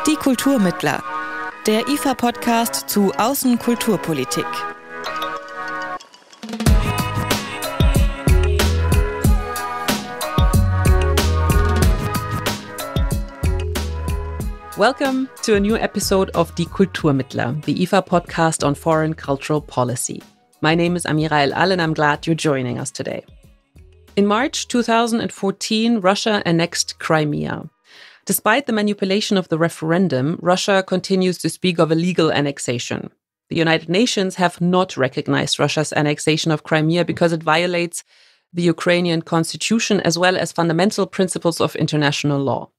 Die Kulturmittler, der IFA-Podcast zu Außenkulturpolitik. Welcome to a new episode of Die Kulturmittler, the IFA podcast on foreign cultural policy. My name is Alim Aliev and I'm glad you're joining us today. In March 2014, Russia annexed Crimea. Despite the manipulation of the referendum, Russia continues to speak of illegal annexation. The United Nations have not recognized Russia's annexation of Crimea because it violates the Ukrainian constitution as well as fundamental principles of international law.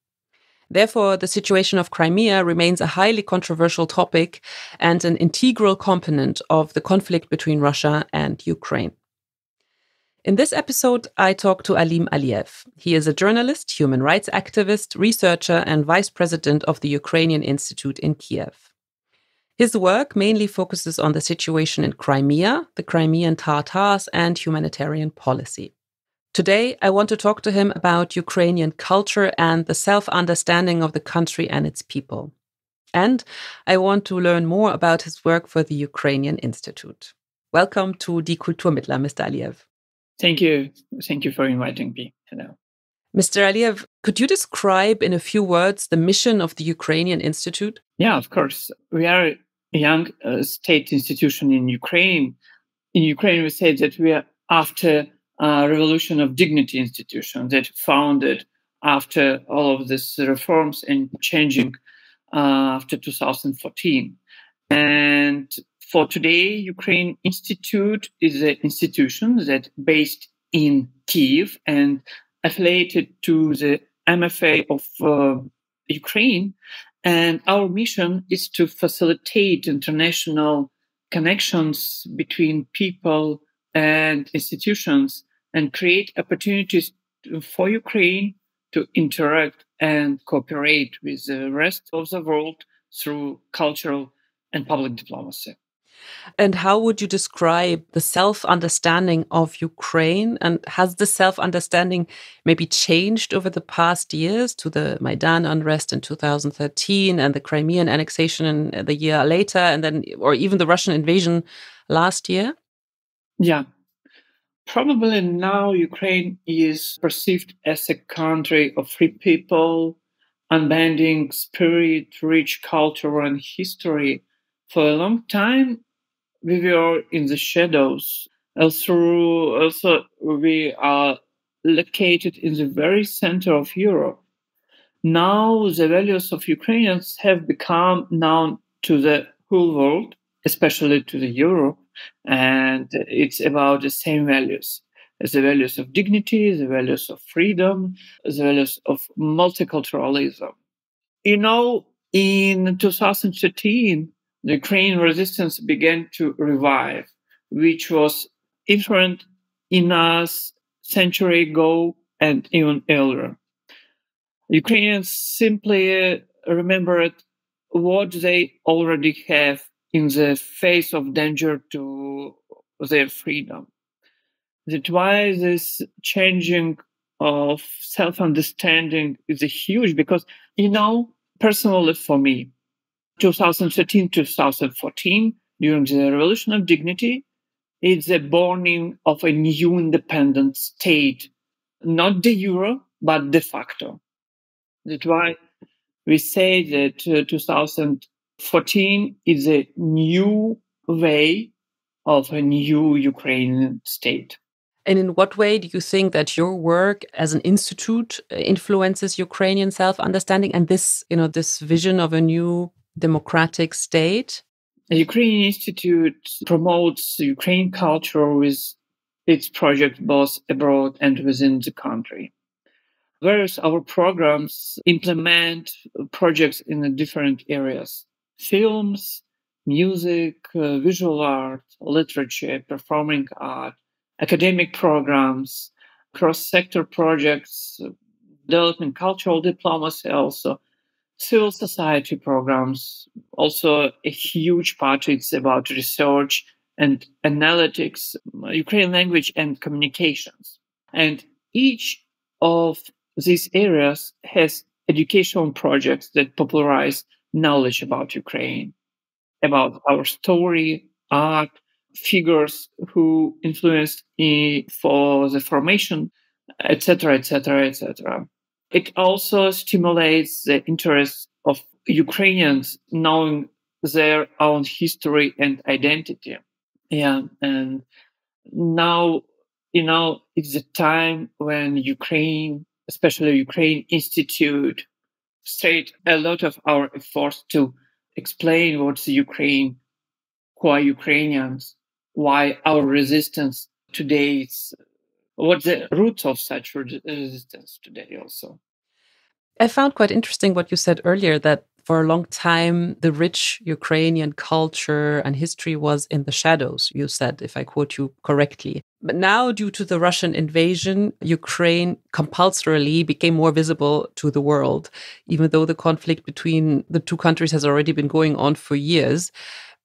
Therefore, the situation of Crimea remains a highly controversial topic and an integral component of the conflict between Russia and Ukraine. In this episode, I talk to Alim Aliev. He is a journalist, human rights activist, researcher, and vice president of the Ukrainian Institute in Kiev. His work mainly focuses on the situation in Crimea, the Crimean Tatars, and humanitarian policy. Today, I want to talk to him about Ukrainian culture and the self-understanding of the country and its people. And I want to learn more about his work for the Ukrainian Institute. Welcome to Die Kulturmittler, Mr. Aliev. Thank you. Thank you for inviting me. Hello. Mr. Aliev, could you describe in a few words the mission of the Ukrainian Institute? Yeah, of course. We are a young state institution in Ukraine. In Ukraine, we say that we are after a revolution of dignity institution that founded after all of these reforms and changing after 2014. And for today, Ukraine Institute is an institution that based in Kiev and affiliated to the MFA of Ukraine. And our mission is to facilitate international connections between people and institutions and create opportunities for Ukraine to interact and cooperate with the rest of the world through cultural and public diplomacy. And how would you describe the self-understanding of Ukraine? And has the self-understanding maybe changed over the past years to the Maidan unrest in 2013 and the Crimean annexation the year later, and then, or even the Russian invasion last year? Yeah. Probably now Ukraine is perceived as a country of free people, unbending spirit, rich culture and history. For a long time, we were in the shadows. Also, we are located in the very center of Europe. Now, the values of Ukrainians have become known to the whole world, especially to the Europe, and it's about the same values as the values of dignity, the values of freedom, the values of multiculturalism. You know, in 2013, the Ukrainian resistance began to revive, which was different in us century ago and even earlier. Ukrainians simply remembered what they already have in the face of danger to their freedom. That's why this changing of self-understanding is huge because, you know, personally for me, 2013-2014, during the Revolution of Dignity, it's the borning of a new independent state, not de jure, but de facto. That's why we say that 2014 is a new way of a new Ukrainian state. And in what way do you think that your work as an institute influences Ukrainian self-understanding and this vision of a new democratic state? The Ukrainian Institute promotes Ukrainian culture with its projects both abroad and within the country. Whereas our programs implement projects in the different areas: films, music, visual art, literature, performing art, academic programs, cross-sector projects, developing cultural diplomacy also, civil society programs. Also, a huge part is about research and analytics, Ukrainian language and communications. And each of these areas has educational projects that popularize knowledge about Ukraine, about our story, art, figures who influenced for the formation, etc., etc., etc. It also stimulates the interest of Ukrainians knowing their own history and identity. Yeah, and now, it's the time when Ukraine, especially Ukraine Institute, straight a lot of our efforts to explain what's Ukraine, who are Ukrainians, why our resistance today is, what the roots of such resistance today also. I found quite interesting what you said earlier, that for a long time, the rich Ukrainian culture and history was in the shadows, you said, if I quote you correctly. But now, due to the Russian invasion, Ukraine compulsorily became more visible to the world, even though the conflict between the two countries has already been going on for years.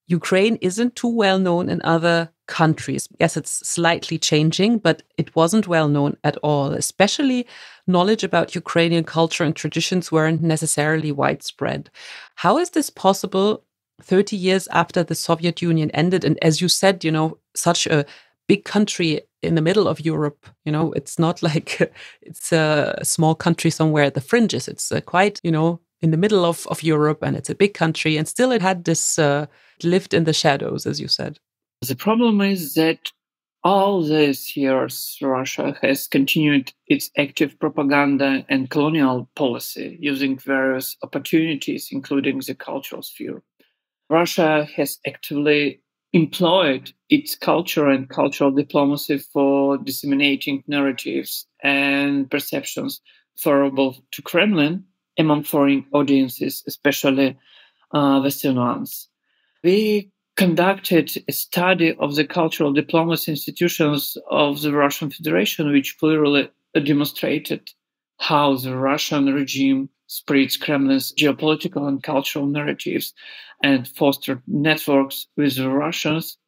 Ukraine isn't too well known in other countries. Yes, it's slightly changing, but it wasn't well known at all. Especially knowledge about Ukrainian culture and traditions weren't necessarily widespread. How is this possible 30 years after the Soviet Union ended? And as you said, such a big country in the middle of Europe, it's not like it's a small country somewhere at the fringes. It's quite, in the middle of Europe, and it's a big country, and still it had this lived in the shadows, as you said. The problem is that all these years, Russia has continued its active propaganda and colonial policy using various opportunities, including the cultural sphere. Russia has actively employed its culture and cultural diplomacy for disseminating narratives and perceptions favorable to Kremlin among foreign audiences, especially Western ones. We conducted a study of the cultural diplomacy institutions of the Russian Federation, which clearly demonstrated how the Russian regime spreads Kremlin's geopolitical and cultural narratives and fostered networks with the Russians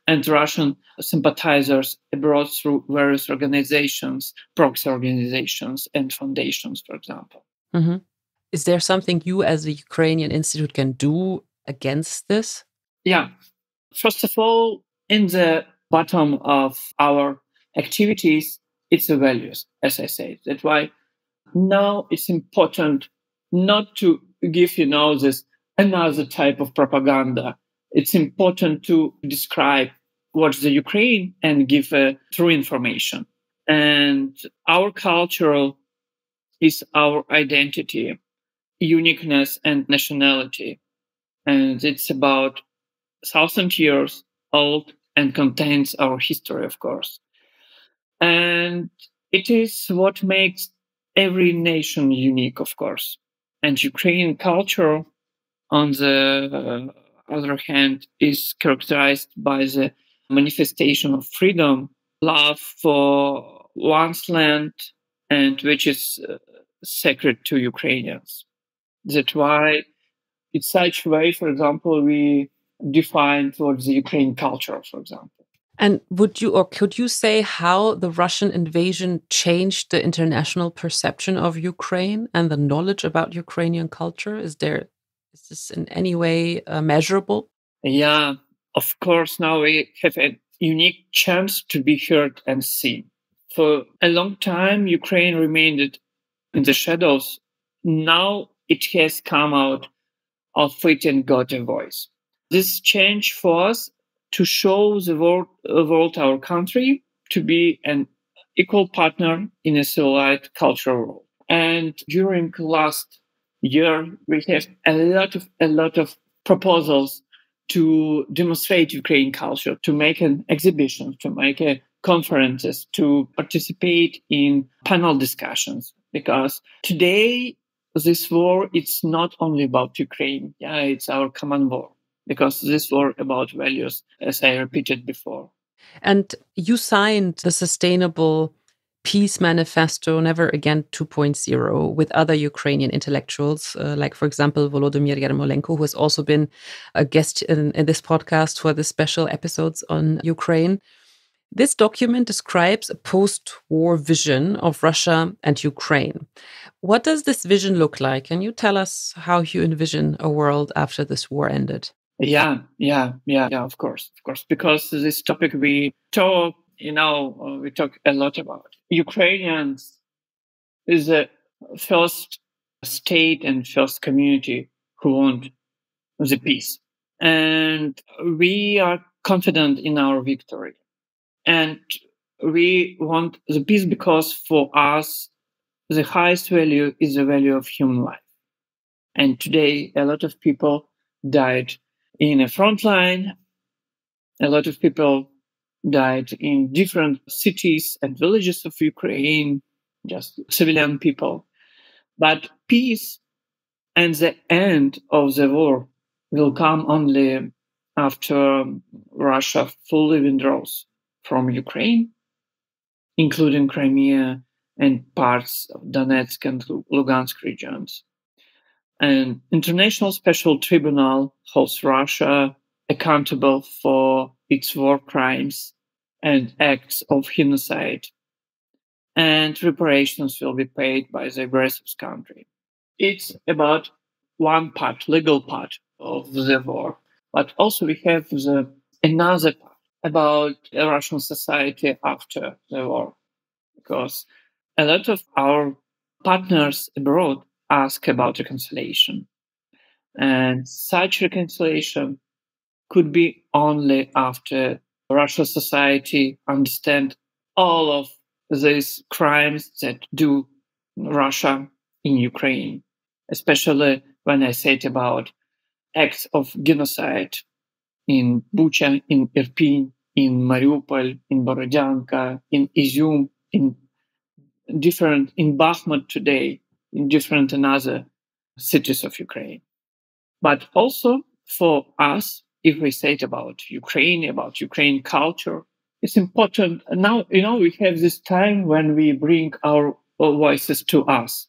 and Russian sympathizers abroad through various organizations, proxy organizations, and foundations, for example. Mm-hmm. Is there something you as a Ukrainian institute can do against this? Yeah. First of all, in the bottom of our activities, it's the values, as I said. That's why now it's important not to give, this another type of propaganda. It's important to describe what's the Ukraine and give true information. And our culture is our identity, uniqueness, and nationality. And it's about 1,000 years old and contains our history, of course. And it is what makes every nation unique, of course. And Ukrainian culture, on the other hand, is characterized by the manifestation of freedom, love for one's land, and which is sacred to Ukrainians. That's why in such way, for example, we define towards the Ukrainian culture, for example. And could you say how the Russian invasion changed the international perception of Ukraine and the knowledge about Ukrainian culture? Is this in any way measurable? Yeah, of course, now we have a unique chance to be heard and seen. For a long time, Ukraine remained in the shadows. Now it has come out of it and got a voice. This change for us to show the world our country to be an equal partner in a civilized cultural world. And during last year, we have a lot of proposals to demonstrate Ukrainian culture, to make an exhibition, to make conferences, to participate in panel discussions. Because today, this war, it's not only about Ukraine. Yeah, it's our common war. Because this war about values, as I repeated before. And you signed the Sustainable Peace Manifesto Never Again 2.0 with other Ukrainian intellectuals, like, for example, Volodymyr Yermolenko, who has also been a guest in this podcast for the special episodes on Ukraine. This document describes a post-war vision of Russia and Ukraine. What does this vision look like? Can you tell us how you envision a world after this war ended? Yeah, of course. Because this topic we talk a lot about. Ukrainians is the first state and first community who want the peace. And we are confident in our victory. And we want the peace because for us, the highest value is the value of human life. And today, a lot of people died in a front line. A lot of people died in different cities and villages of Ukraine, just civilian people. But peace and the end of the war will come only after Russia fully withdraws from Ukraine, including Crimea and parts of Donetsk and Lugansk regions. An international special tribunal holds Russia accountable for its war crimes and acts of genocide, and reparations will be paid by the aggressor country. It's about one part, legal part of the war, but also we have another part about Russian society after the war, because a lot of our partners abroad ask about reconciliation. And such reconciliation could be only after Russian society understand all of these crimes that do Russia in Ukraine, especially when I said about acts of genocide in Bucha, in Irpin, in Mariupol, in Borodyanka, in Izium, in Bakhmut today, in different and other cities of Ukraine. But also for us, if we say it about Ukraine culture, it's important. Now, we have this time when we bring our voices to us.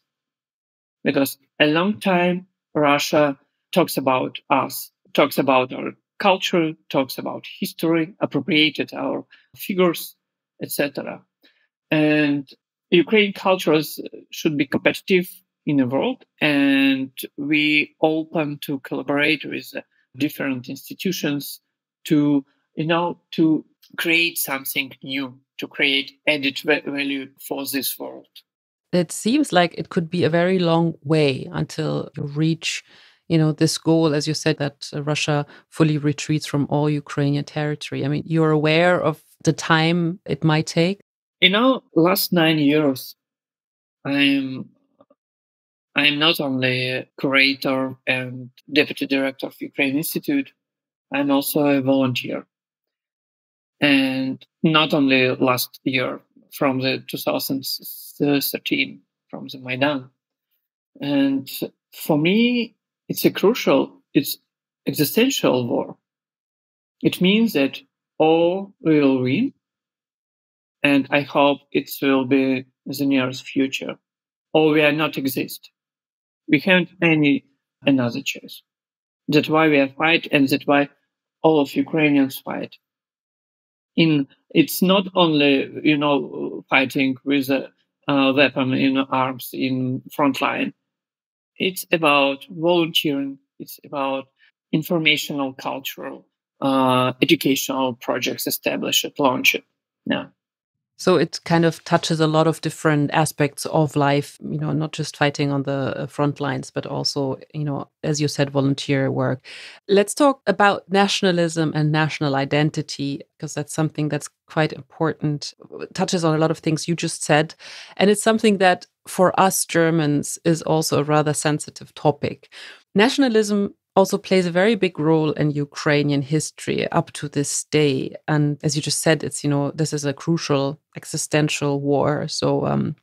Because a long time, Russia talks about us, talks about our culture, talks about history, appropriated our figures, etc. And Ukrainian cultures should be competitive in the world, and we open to collaborate with different institutions to create something new, to create added value for this world. It seems like it could be a very long way until you reach, this goal, as you said, that Russia fully retreats from all Ukrainian territory. I mean, you're aware of the time it might take? Last 9 years, I'm not only a curator and deputy director of Ukraine Institute, I'm also a volunteer. And not only last year, from the 2013, from the Maidan. And for me, it's existential war. It means that all will win, and I hope it will be in the nearest future, or we are not exist. We haven't any another choice. That's why we are fight, and that's why all of Ukrainians fight. It's not only fighting with a weapon in arms in front line. It's about volunteering. It's about informational, cultural, educational projects established, launched. Yeah. So it kind of touches a lot of different aspects of life, not just fighting on the front lines, but also, as you said, volunteer work. Let's talk about nationalism and national identity, because that's something that's quite important. It touches on a lot of things you just said. And it's something that for us Germans is also a rather sensitive topic. Nationalism also plays a very big role in Ukrainian history up to this day. And as you just said, it's, this is a crucial existential war. So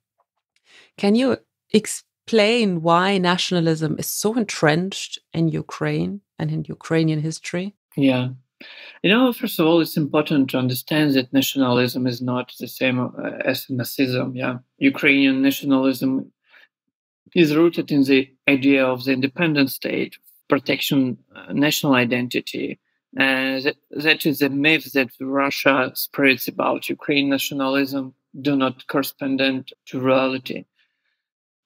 can you explain why nationalism is so entrenched in Ukraine and in Ukrainian history? Yeah. First of all, it's important to understand that nationalism is not the same as Nazism. Yeah. Ukrainian nationalism is rooted in the idea of the independent state, protection, national identity, That is a myth that Russia spreads about Ukraine nationalism do not correspond to reality.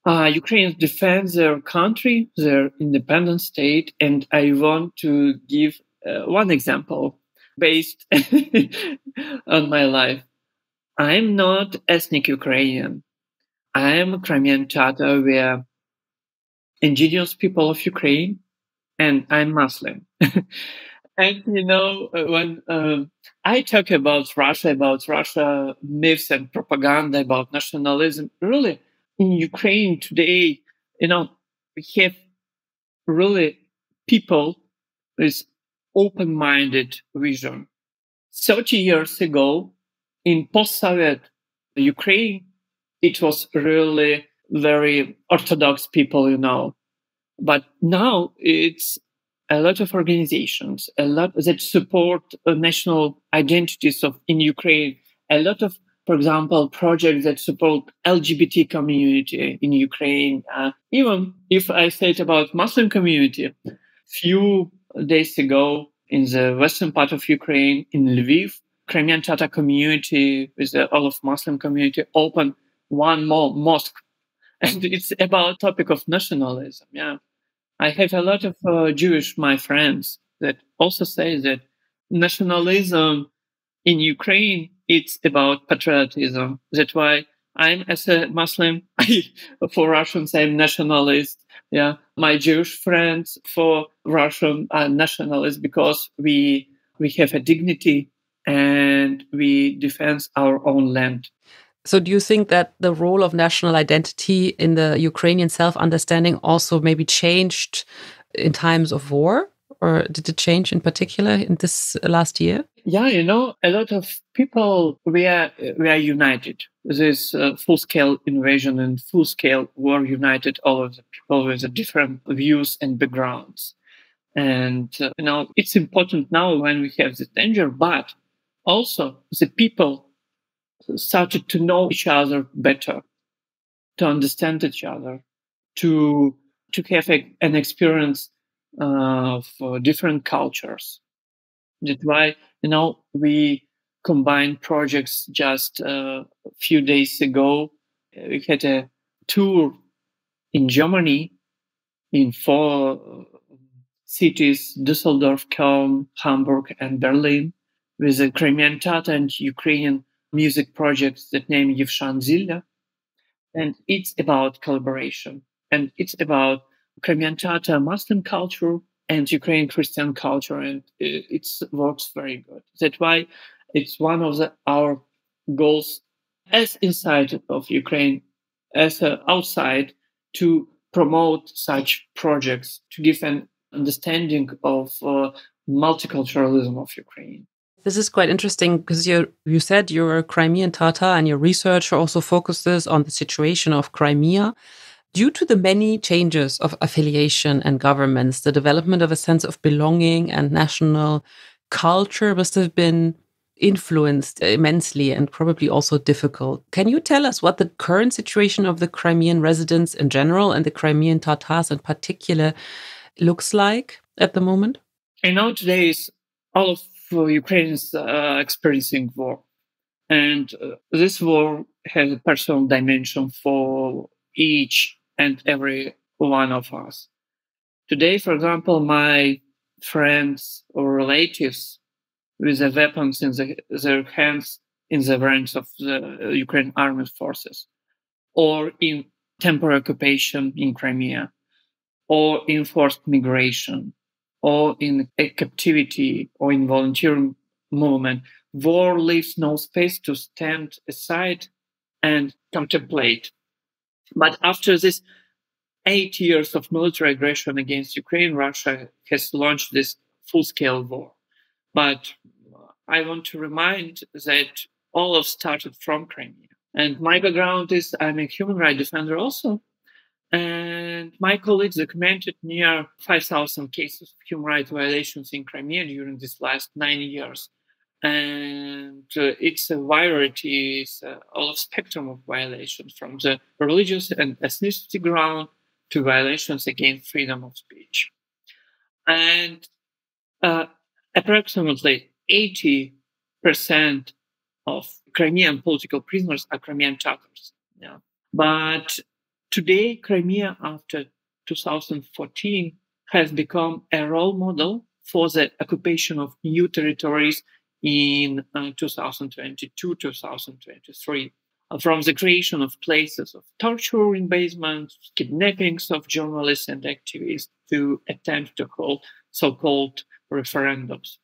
Ukrainians defend their country, their independent state, and I want to give one example based on my life. I'm not ethnic Ukrainian. I am a Crimean Tatar. We are indigenous people of Ukraine, and I'm Muslim. And when I talk about Russia myths and propaganda about nationalism, really in Ukraine today, we have really people with open-minded vision. 30 years ago, in post-Soviet Ukraine, it was really very orthodox people. But now it's a lot of organizations, a lot that support national identities in Ukraine, a lot of, for example, projects that support LGBT community in Ukraine. Even if I said about Muslim community, few days ago in the western part of Ukraine, in Lviv, Crimean Tatar community with the all of Muslim community opened one more mosque. And it's about topic of nationalism. Yeah. I have a lot of Jewish my friends that also say that nationalism in Ukraine, it's about patriotism. That's why I'm, as a Muslim, for Russians, I'm nationalist. Yeah, my Jewish friends for Russian are nationalists because we have a dignity and we defend our own land. So do you think that the role of national identity in the Ukrainian self-understanding also maybe changed in times of war? Or did it change in particular in this last year? Yeah, a lot of people, we are united. This full-scale invasion and full-scale war united all of the people with the different views and backgrounds. And, it's important now when we have this danger, but also the people started to know each other better, to understand each other, to have an experience of different cultures. That's why, we combined projects just a few days ago. We had a tour in Germany in 4 cities, Düsseldorf, Köln, Hamburg, and Berlin, with a Crimean Tatar and Ukrainian music projects that name Yevshan Zilya. And it's about collaboration. And it's about Crimean Tatar Muslim culture and Ukrainian Christian culture. And it works very good. That's why it's one of our goals as inside of Ukraine, as outside, to promote such projects, to give an understanding of multiculturalism of Ukraine. This is quite interesting because you said you're a Crimean Tatar and your research also focuses on the situation of Crimea. Due to the many changes of affiliation and governments, the development of a sense of belonging and national culture must have been influenced immensely and probably also difficult. Can you tell us what the current situation of the Crimean residents in general and the Crimean Tatars in particular looks like at the moment? Nowadays, all of Ukrainians are experiencing war. And this war has a personal dimension for each and every one of us. Today, for example, my friends or relatives with the weapons in their hands in the ranks of the Ukrainian armed forces, or in temporary occupation in Crimea, or in forced migration, or in a captivity, or in volunteer movement. War leaves no space to stand aside and contemplate. But after this 8 years of military aggression against Ukraine, Russia has launched this full-scale war. But I want to remind that all of started from Crimea. And my background is I'm a human rights defender also. And my colleagues documented near 5,000 cases of human rights violations in Crimea during these last 9 years. And it's a variety, it's all of spectrum of violations, from the religious and ethnicity ground to violations against freedom of speech. And approximately 80% of Crimean political prisoners are Crimean Tatars. Yeah. But today, Crimea, after 2014, has become a role model for the occupation of new territories in 2022, 2023. From the creation of places of torture in basements, kidnappings of journalists and activists, to attempt to hold so-called referendums.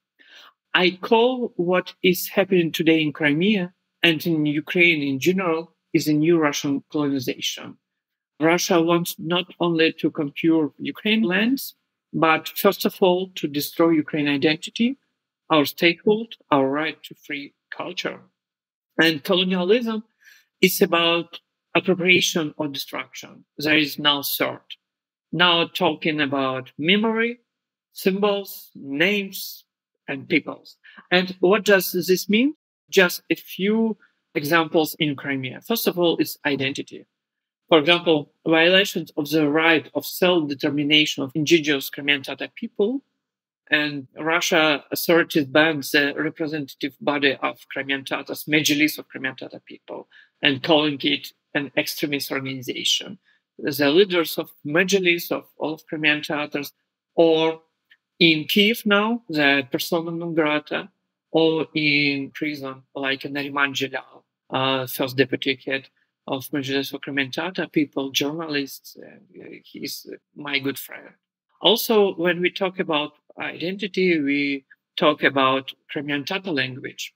I call what is happening today in Crimea and in Ukraine in general is a new Russian colonization. Russia wants not only to conquer Ukraine lands, but first of all, to destroy Ukraine identity, our statehood, our right to free culture. And colonialism is about appropriation or destruction. There is no third. Now talking about memory, symbols, names, and peoples. And what does this mean? Just a few examples in Crimea. First of all, it's identity. For example, violations of the right of self-determination of indigenous Crimean Tatar people, and Russia authorities banned the representative body of Crimean Tatars, Majlis of Crimean Tatar people, and calling it an extremist organization. The leaders of Majlis of all of Crimean Tatars, or in Kiev now, the persona non grata, or in prison, like Nariman Jalal, first deputy head of Majlis of Crimean Tatar people, journalists, he's my good friend. Also, when we talk about identity, we talk about Crimean Tatar language.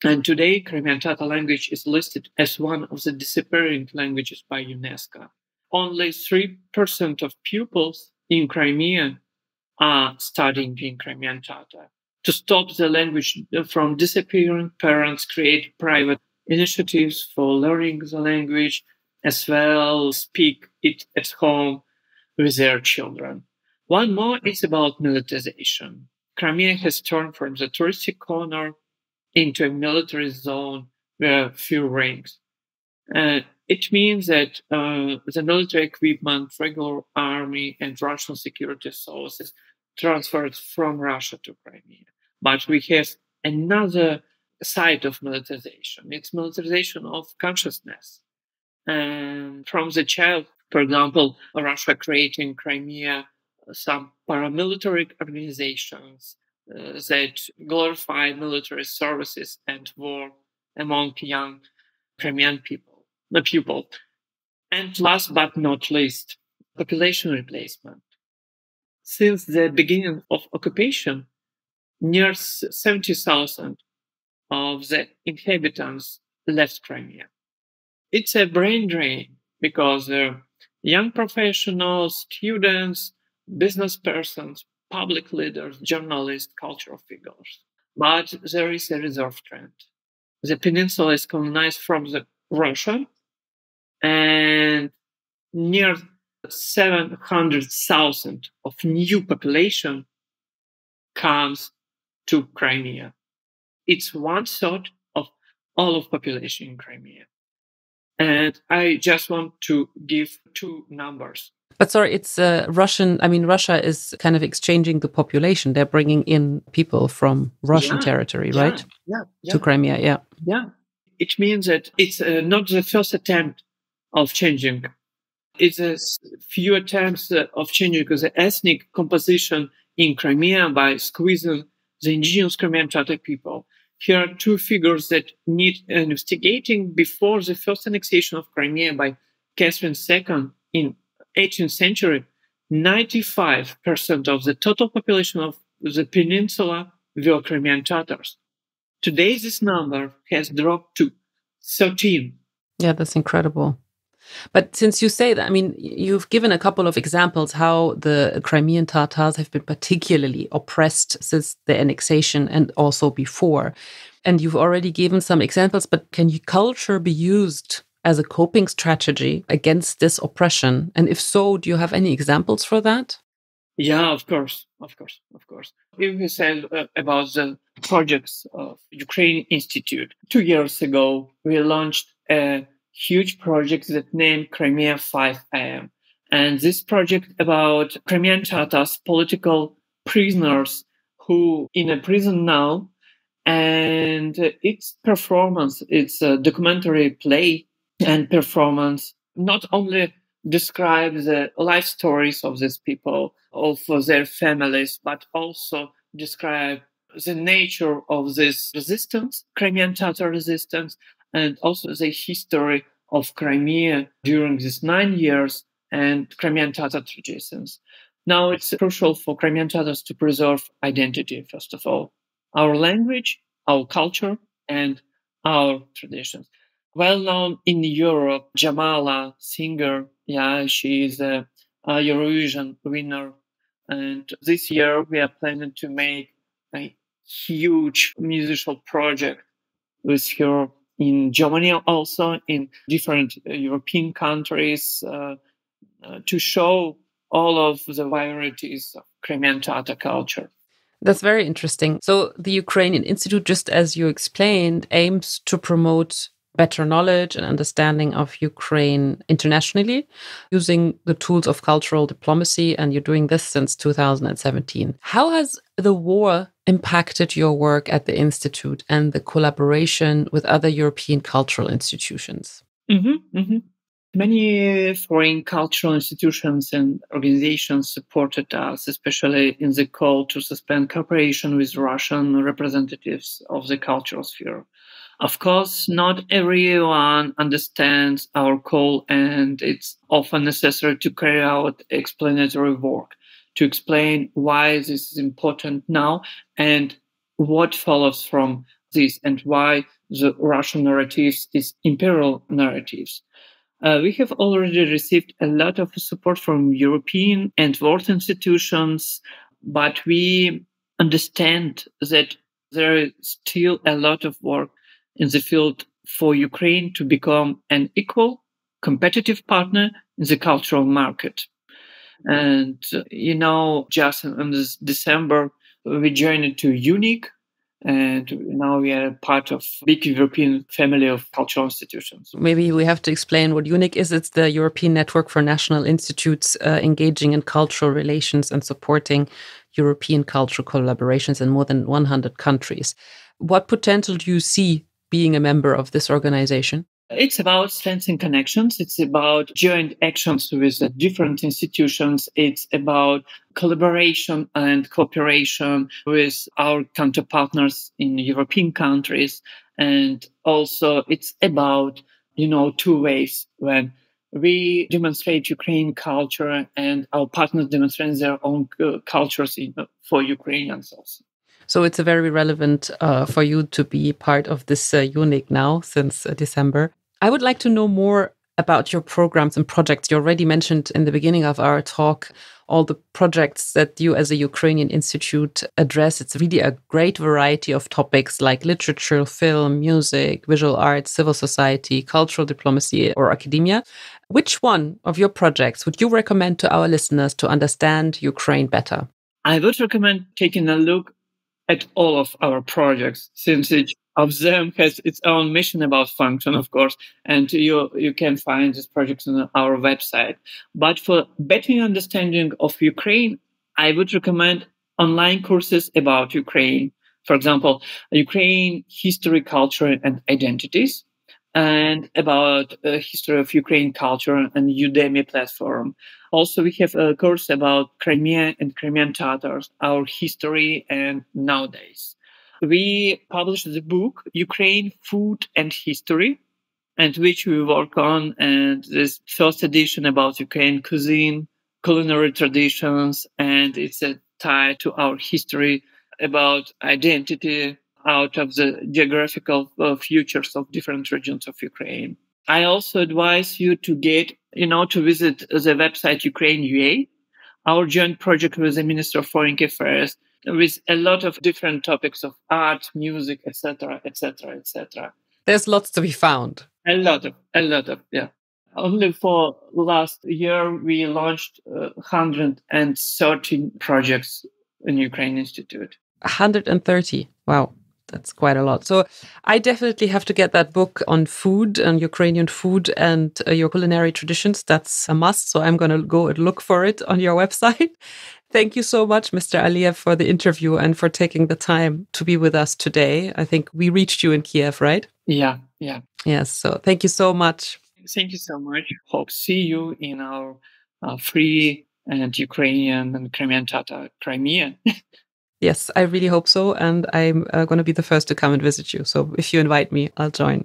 And today, Crimean Tatar language is listed as one of the disappearing languages by UNESCO. Only 3% of pupils in Crimea are studying in Crimean Tatar. To stop the language from disappearing, parents create private initiatives for learning the language, as well speak it at home with their children. One more is about militarization. Crimea has turned from the touristic corner into a military zone where few ranks. It means that the military equipment, regular army, and Russian security sources transferred from Russia to Crimea. But we have another side of militarization. It's militarization of consciousness. And from the child, for example, Russia creating Crimea some paramilitary organizations that glorify military services and war among young Crimean people. And last but not least, population replacement. Since the beginning of occupation, near 70,000 of the inhabitants left Crimea. It's a brain drain because young professionals, students, business persons, public leaders, journalists, cultural figures. But there is a reserve trend. The peninsula is colonized from Russia, and near 700,000 of new population comes to Crimea. It's 1/3 of all of population in Crimea. And I just want to give two numbers. But sorry, it's Russia is kind of exchanging the population. They're bringing in people from Russian territory, right? Yeah. To Crimea, yeah. Yeah. It means that it's not the first attempt of changing. It's a few attempts of changing the ethnic composition in Crimea by squeezing the indigenous Crimean Tatar people. Here are two figures that need investigating. Before the first annexation of Crimea by Catherine II in 18th century, 95% of the total population of the peninsula were Crimean Tatars. Today, this number has dropped to 13. Yeah, that's incredible. But since you say that, I mean, you've given a couple of examples how the Crimean Tatars have been particularly oppressed since the annexation and also before. And you've already given some examples, but can culture be used as a coping strategy against this oppression? And if so, do you have any examples for that? Yeah, of course. If we said about the projects of Ukraine Institute, 2 years ago, we launched a huge project that named Crimea 5 AM. And this project about Crimean Tatars, political prisoners who in a prison now. And its performance, its documentary play and performance, not only describes the life stories of these people, of their families, but also describe the nature of this resistance, Crimean Tatar resistance, and also the history of Crimea during these 9 years and Crimean Tatar traditions. Now it's crucial for Crimean Tatars to preserve identity, first of all, our language, our culture, and our traditions. Well known in Europe, Jamala, singer, she is a Eurovision winner. And this year we are planning to make a huge musical project with her in Germany, also in different European countries, to show all of the varieties of Crimean Tatar culture. That's very interesting. So the Ukrainian Institute, just as you explained, aims to promote better knowledge and understanding of Ukraine internationally using the tools of cultural diplomacy. And you're doing this since 2017. How has the war impacted your work at the Institute and the collaboration with other European cultural institutions? Many foreign cultural institutions and organizations supported us, especially in the call to suspend cooperation with Russian representatives of the cultural sphere. Of course, not everyone understands our call, and it's often necessary to carry out explanatory work to explain why this is important now and what follows from this, and why the Russian narratives is imperial narratives. We have already received a lot of support from European and world institutions, but we understand that there is still a lot of work in the field for Ukraine to become an equal, competitive partner in the cultural market. And, just in this December, we joined to UNIC, and now we are part of a big European family of cultural institutions. Maybe we have to explain what UNIC is. It's the European Network for National Institutes engaging in cultural relations and supporting European cultural collaborations in more than 100 countries. What potential do you see being a member of this organization? It's about strengthening connections. It's about joint actions with different institutions. It's about collaboration and cooperation with our counterpartners in European countries. And also it's about, two ways: when we demonstrate Ukrainian culture and our partners demonstrate their own cultures for Ukrainians also. So it's very relevant for you to be part of this UNIC now since December. I would like to know more about your programs and projects. You already mentioned in the beginning of our talk all the projects that you as a Ukrainian Institute address. It's really a great variety of topics like literature, film, music, visual arts, civil society, cultural diplomacy, or academia. Which one of your projects would you recommend to our listeners to understand Ukraine better? I would recommend taking a look at all of our projects, since each of them has its own mission about function, of course, and you can find these projects on our website. But for better understanding of Ukraine, I would recommend online courses about Ukraine. For example, Ukraine history, culture, and identities, and about history of Ukraine culture and Udemy platform. Also, we have a course about Crimea and Crimean Tatars, our history and nowadays. We published the book, Ukraine, Food and History, and which we work on, and this first edition about Ukraine cuisine, culinary traditions, and it's a tie to our history about identity out of the geographical futures of different regions of Ukraine. I also advise you to to visit the website Ukraine UA, our joint project with the Minister of Foreign Affairs, with a lot of different topics of art, music, etc., etc., etc. There's lots to be found. A lot of, yeah. Only for last year, we launched 113 projects in Ukraine Institute. 130. Wow. That's quite a lot. So I definitely have to get that book on food and Ukrainian food and your culinary traditions. That's a must. So I'm going to go and look for it on your website. Thank you so much, Mr. Aliev, for the interview and for taking the time to be with us today. I think we reached you in Kiev, right? Yeah. Yes, so thank you so much. Thank you so much. Hope to see you in our free and Ukrainian and Crimean Tatar Crimea. Yes, I really hope so. And I'm going to be the first to come and visit you. So if you invite me, I'll join.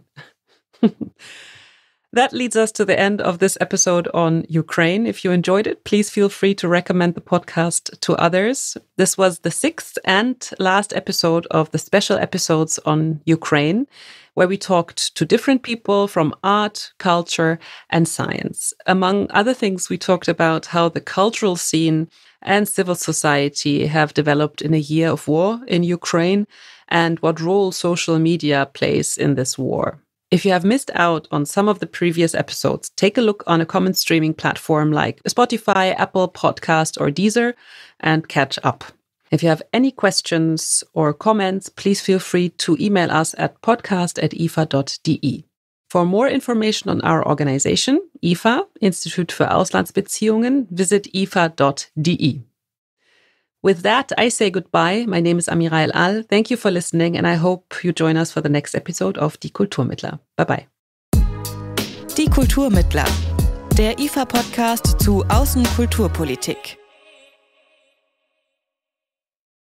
That leads us to the end of this episode on Ukraine. If you enjoyed it, please feel free to recommend the podcast to others. This was the 6th and last episode of the special episodes on Ukraine, where we talked to different people from art, culture, and science. Among other things, we talked about how the cultural scene and civil society have developed in a year of war in Ukraine and what role social media plays in this war. If you have missed out on some of the previous episodes, take a look on a common streaming platform like Spotify, Apple Podcast, or Deezer and catch up. If you have any questions or comments, please feel free to email us at podcast@ifa.de. For more information on our organization, IFA, Institut für Auslandsbeziehungen, visit ifa.de. With that, I say goodbye. My name is Amira El-Al. Thank you for listening, and I hope you join us for the next episode of Die Kulturmittler. Bye-bye. Die Kulturmittler, der IFA-Podcast zu Außenkulturpolitik.